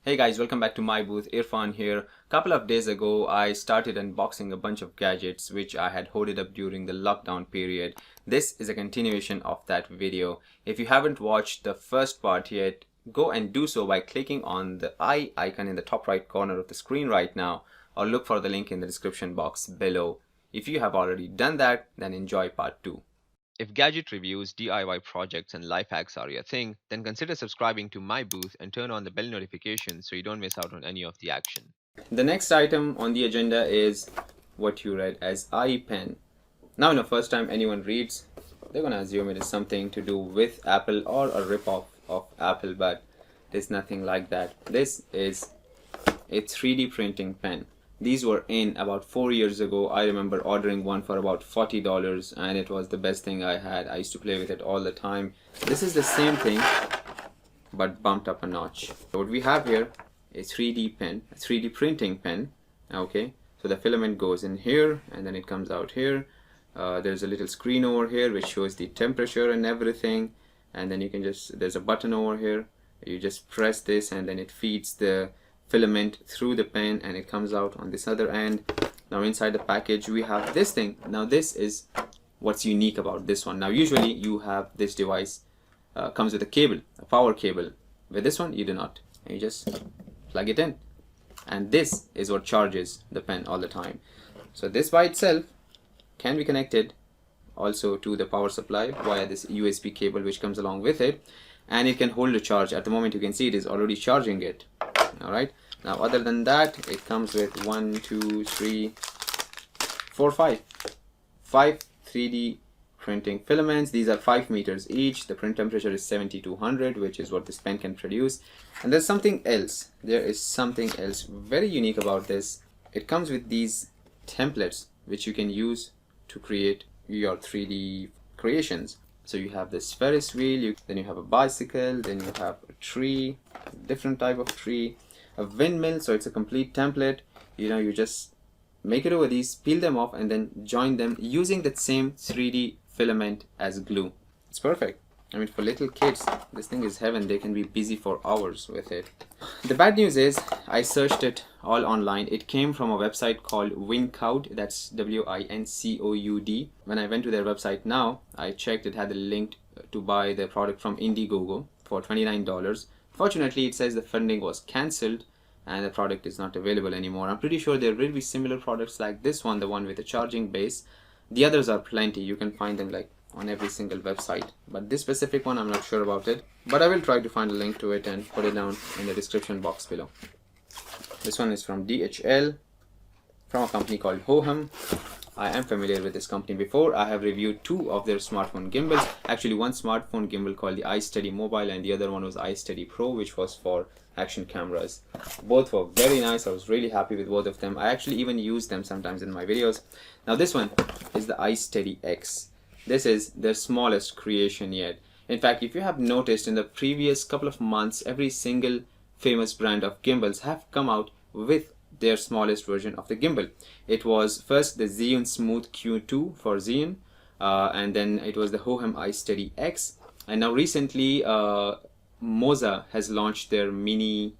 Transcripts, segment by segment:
Hey guys, welcome back to MiiBooth. Irfan here. Couple of days ago, I started unboxing a bunch of gadgets which I had hoarded up during the lockdown period. This is a continuation of that video. If you haven't watched the first part yet, go and do so by clicking on the eye icon in the top right corner of the screen right now, or look for the link in the description box below. If you have already done that, then enjoy part 2. If gadget reviews, DIY projects, and life hacks are your thing, then consider subscribing to MiiBooth and turn on the bell notifications so you don't miss out on any of the action. The next item on the agenda is what you read as iPen. Now, first time anyone reads, they're gonna assume it is something to do with Apple or a rip-off of Apple, but there's nothing like that. This is a 3D printing pen. These were in about 4 years ago. I remember ordering one for about $40 and it was the best thing I had. I used to play with it all the time. This is the same thing but bumped up a notch. So what we have here, a 3D pen, a 3D printing pen. Okay, so the filament goes in here and then it comes out here. There's a little screen over here which shows the temperature and everything, and then you can there's a button over here. You just press this and then it feeds the filament through the pen and it comes out on this other end. Now inside the package we have this thing. Now this is what's unique about this one. Now usually you have this device comes with a cable, a power cable. With this one you do not. You just plug it in and this is what charges the pen all the time. So this by itself can be connected also to the power supply via this USB cable which comes along with it, and it can hold a charge. At the moment you can see it is already charging it. Alright, now other than that it comes with 5 3D printing filaments. These are 5 meters each. The print temperature is 7200, which is what this pen can produce. And there's something else. There is something else very unique about this. It comes with these templates which you can use to create your 3D creations. So you have this Ferris wheel, then you have a bicycle, then you have a tree, a different type of tree, a windmill. So it's a complete template. You just make it over these, peel them off, and then join them using that same 3D filament as glue. It's perfect. I mean, for little kids, this thing is heaven. They can be busy for hours with it. The bad news is I searched it all online. It came from a website called Wincoud. That's WINCOUD. When I went to their website now, I checked. It had a link to buy the product from Indiegogo for $29. Fortunately, it says the funding was cancelled and the product is not available anymore. I'm pretty sure there will be similar products like this one, the one with the charging base. The others are plenty. You can find them like on every single website, but this specific one I'm not sure about it, but I will try to find a link to it and put it down in the description box below. This one is from DHL, from a company called Hohem. I am familiar with this company before. I have reviewed 2 of their smartphone gimbals. Actually, one smartphone gimbal called the iSteady Mobile and the other one was iSteady Pro, which was for action cameras. Both were very nice. I was really happy with both of them. I actually even use them sometimes in my videos. Now this one is the iSteady X. This is their smallest creation yet. In fact, if you have noticed in the previous couple of months, every single famous brand of gimbals have come out with their smallest version of the gimbal. It was first the Xeon Smooth Q2 for Xeon, and then it was the Hohem iSteady X, and now recently Moza has launched their Mini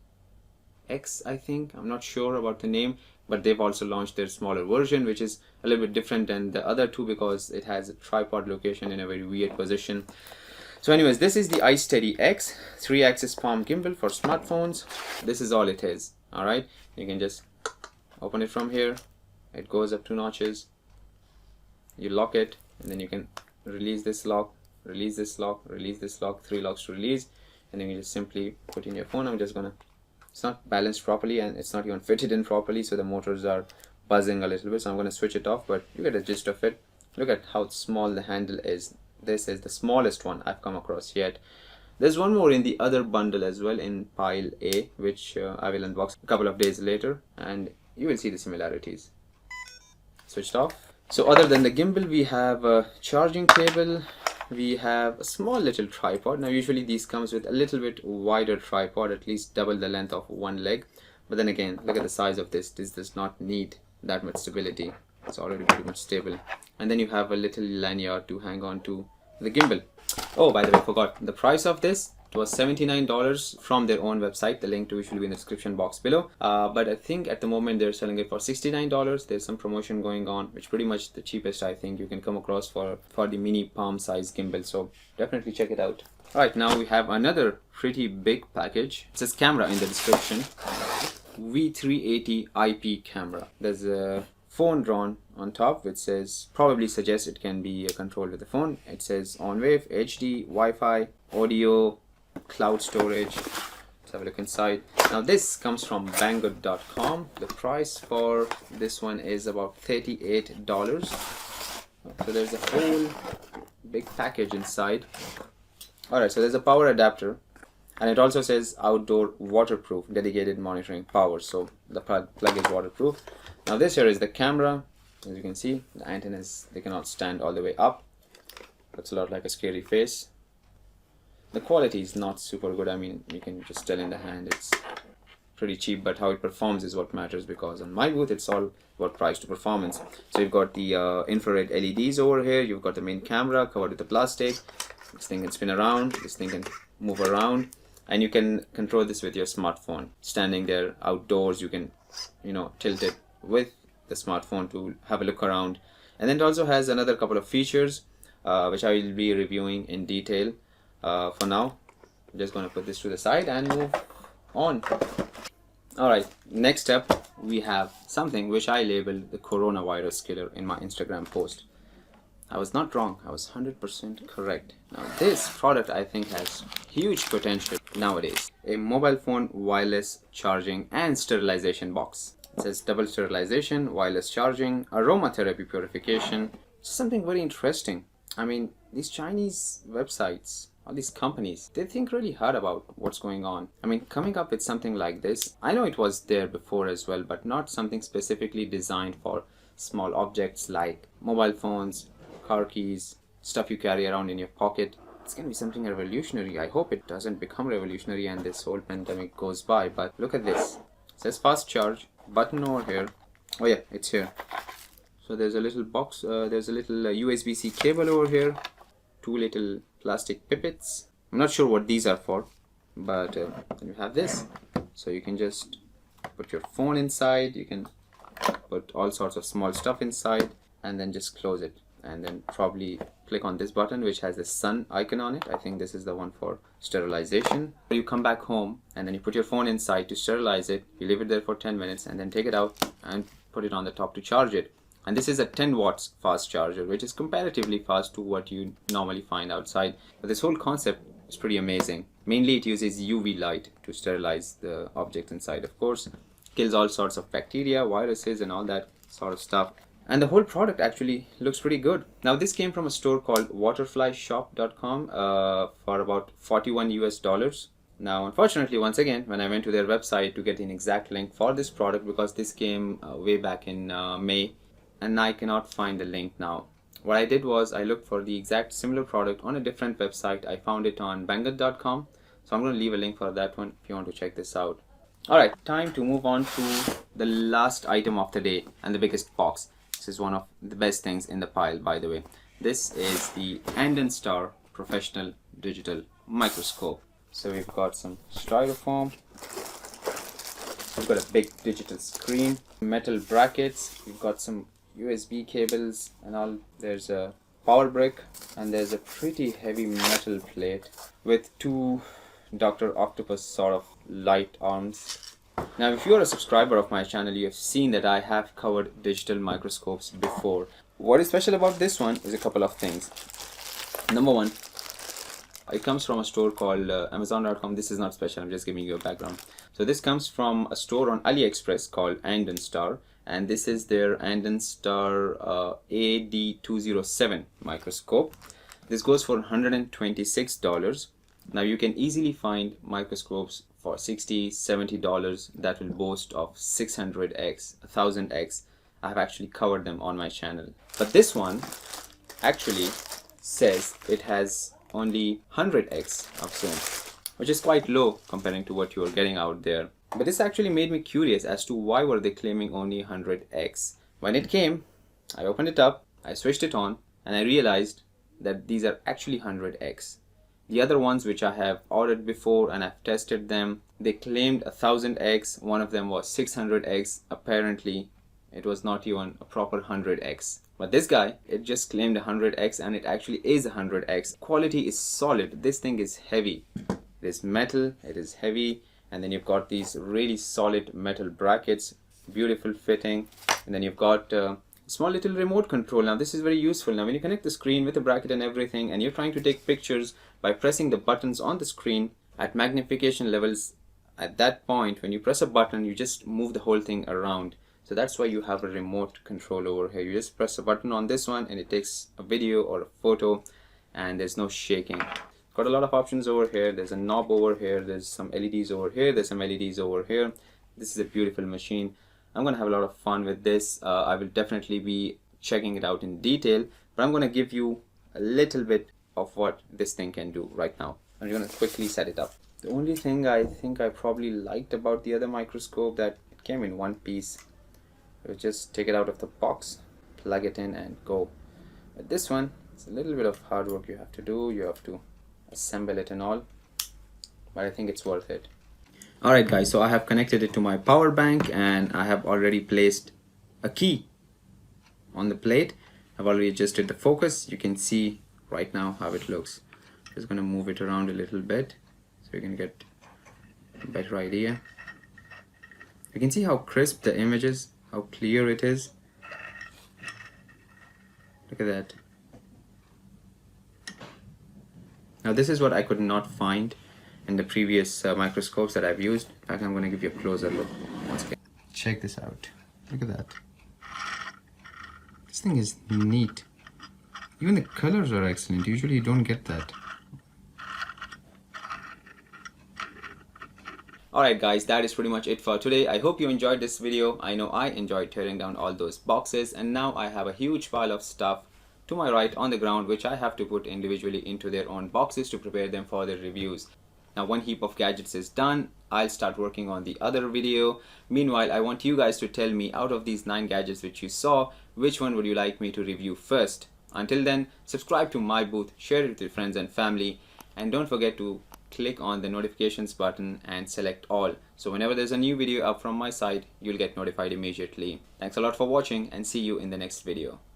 X, I think. I'm not sure about the name, but they've also launched their smaller version, which is a little bit different than the other two because it has a tripod location in a very weird position. So anyways, this is the iSteady X 3-axis palm gimbal for smartphones. This is all it is. All right, you can just open it from here. It goes up 2 notches. You lock it, and then you can release this lock, release this lock, release this lock. 3 locks to release, and then you just simply put in your phone. I'm just gonna. It's not balanced properly, and it's not even fitted in properly, so the motors are buzzing a little bit. So I'm gonna switch it off, but you get the gist of it. Look at how small the handle is. This is the smallest one I've come across yet. There's one more in the other bundle as well, in pile A, which I will unbox a couple of days later, and you will see the similarities. Switched off. So other than the gimbal, we have a charging cable. We have a small little tripod. Now usually these comes with a little bit wider tripod, at least double the length of one leg. But then again, look at the size of this. This does not need that much stability. It's already pretty much stable. And then you have a little lanyard to hang on to the gimbal. Oh, by the way, I forgot. The price of this, It was $79 from their own website. The link to which will be in the description box below. But I think at the moment they're selling it for $69. There's some promotion going on, which pretty much the cheapest I think you can come across for the mini palm size gimbal. So definitely check it out. Alright, now we have another pretty big package. It says camera in the description. V380 IP camera. There's a phone drawn on top which says, probably suggests it can be controlled with the phone. It says on wave, HD, Wi-Fi, audio, cloud storage. Let's have a look inside. Now this comes from banggood.com. The price for this one is about $38. So there's a whole big package inside. Alright, so there's a power adapter, and it also says outdoor waterproof dedicated monitoring power, so the plug is waterproof. Now this here is the camera. As you can see, the antennas, they cannot stand all the way up. Looks a lot like a scary face. The quality is not super good. I mean, you can just tell in the hand it's pretty cheap, but how it performs is what matters, because on MiiBooth it's all about price to performance. So you've got the infrared LEDs over here, you've got the main camera covered with the plastic. This thing can spin around, this thing can move around, and you can control this with your smartphone. Standing there outdoors, you can, tilt it with the smartphone to have a look around. And then it also has another couple of features which I will be reviewing in detail. For now, I'm just going to put this to the side and move on. Alright, next up we have something which I labeled the coronavirus killer in my Instagram post. I was not wrong, I was 100% correct. Now this product I think has huge potential nowadays. A mobile phone wireless charging and sterilization box. It says double sterilization, wireless charging, aromatherapy purification. It's something very interesting. I mean, these Chinese websites, all these companies, they think really hard about what's going on. I mean, coming up with something like this, I know it was there before as well, but not something specifically designed for small objects like mobile phones, car keys, stuff you carry around in your pocket. It's gonna be something revolutionary. I hope it doesn't become revolutionary and this whole pandemic goes by. But look at this. It says fast charge, button over here. Oh yeah, it's here. So there's a little box, there's a little USB-C cable over here, two little plastic pipettes. I'm not sure what these are for, but then you have this. So you can just put your phone inside, you can put all sorts of small stuff inside, and then just close it. And then probably click on this button which has the sun icon on it. I think this is the one for sterilization. You come back home and then you put your phone inside to sterilize it. You leave it there for 10 minutes and then take it out and put it on the top to charge it. And this is a 10 watts fast charger, which is comparatively fast to what you normally find outside. But this whole concept is pretty amazing. Mainly it uses UV light to sterilize the objects inside, of course. Kills all sorts of bacteria, viruses and all that sort of stuff. And the whole product actually looks pretty good. Now this came from a store called waterflyshop.com for about $41 US. Now unfortunately, once again, when I went to their website to get an exact link for this product, because this came way back in May, and I cannot find the link now. What I did was I looked for the exact similar product on a different website. I found it on banggood.com. So I'm going to leave a link for that one if you want to check this out. Alright, time to move on to the last item of the day and the biggest box. This is one of the best things in the pile, by the way. This is the Andonster Professional Digital Microscope. So we've got some styrofoam. We've got a big digital screen, metal brackets. We've got some USB cables and all. There's a power brick and there's a pretty heavy metal plate with two Dr. Octopus sort of light arms. Now if you're a subscriber of my channel, you have seen that I have covered digital microscopes before. What is special about this one is a couple of things. Number one, it comes from a store called Amazon.com. This is not special, I'm just giving you a background. So this comes from a store on AliExpress called Andonster, and this is their Andonster AD207 microscope. This goes for $126. Now you can easily find microscopes for $60-70 that will boast of 600x, 1000x. I have actually covered them on my channel. But this one actually says it has only 100x of zoom, which is quite low comparing to what you are getting out there. But this actually made me curious as to why were they claiming only 100x. When it came, I opened it up, I switched it on, and I realized that these are actually 100x. The other ones which I have ordered before and I've tested them, they claimed 1000x, one of them was 600x. Apparently it was not even a proper 100x. But this guy, it just claimed 100x and it actually is 100x. Quality is solid. This thing is heavy. It is metal, it is heavy, and then you've got these really solid metal brackets, beautiful fitting, and then you've got small little remote control. Now this is very useful. Now when you connect the screen with the bracket and everything and you're trying to take pictures by pressing the buttons on the screen at magnification levels, at that point when you press a button you just move the whole thing around. So that's why you have a remote control over here. You just press a button on this one and it takes a video or a photo and there's no shaking. Got a lot of options over here. There's a knob over here, there's some LEDs over here, there's some LEDs over here. This is a beautiful machine. I'm gonna have a lot of fun with this. I will definitely be checking it out in detail, but I'm gonna give you a little bit of what this thing can do right now. I'm gonna quickly set it up. The only thing I think I probably liked about the other microscope that it came in one piece. You just take it out of the box, plug it in and go. But this one, it's a little bit of hard work you have to do. You have to assemble it and all, but I think it's worth it. Alright guys, so I have connected it to my power bank and I have already placed a key on the plate. I've already adjusted the focus. You can see right now how it looks. Just gonna move it around a little bit so you can get a better idea. You can see how crisp the image is, how clear it is. Look at that. Now this is what I could not find in the previous microscopes that I've used. In fact, I'm going to give you a closer look once again. Check this out. Look at that. This thing is neat. Even the colors are excellent. Usually you don't get that. Alright guys, that is pretty much it for today. I hope you enjoyed this video. I know I enjoyed tearing down all those boxes, and now I have a huge pile of stuff to my right on the ground which I have to put individually into their own boxes to prepare them for their reviews. Now one heap of gadgets is done. I'll start working on the other video. Meanwhile, I want you guys to tell me, out of these 9 gadgets which you saw, which one would you like me to review first? Until then, subscribe to MiiBooth, share it with your friends and family, and don't forget to click on the notifications button and select all. So whenever there's a new video up from my side, you'll get notified immediately. Thanks a lot for watching and see you in the next video.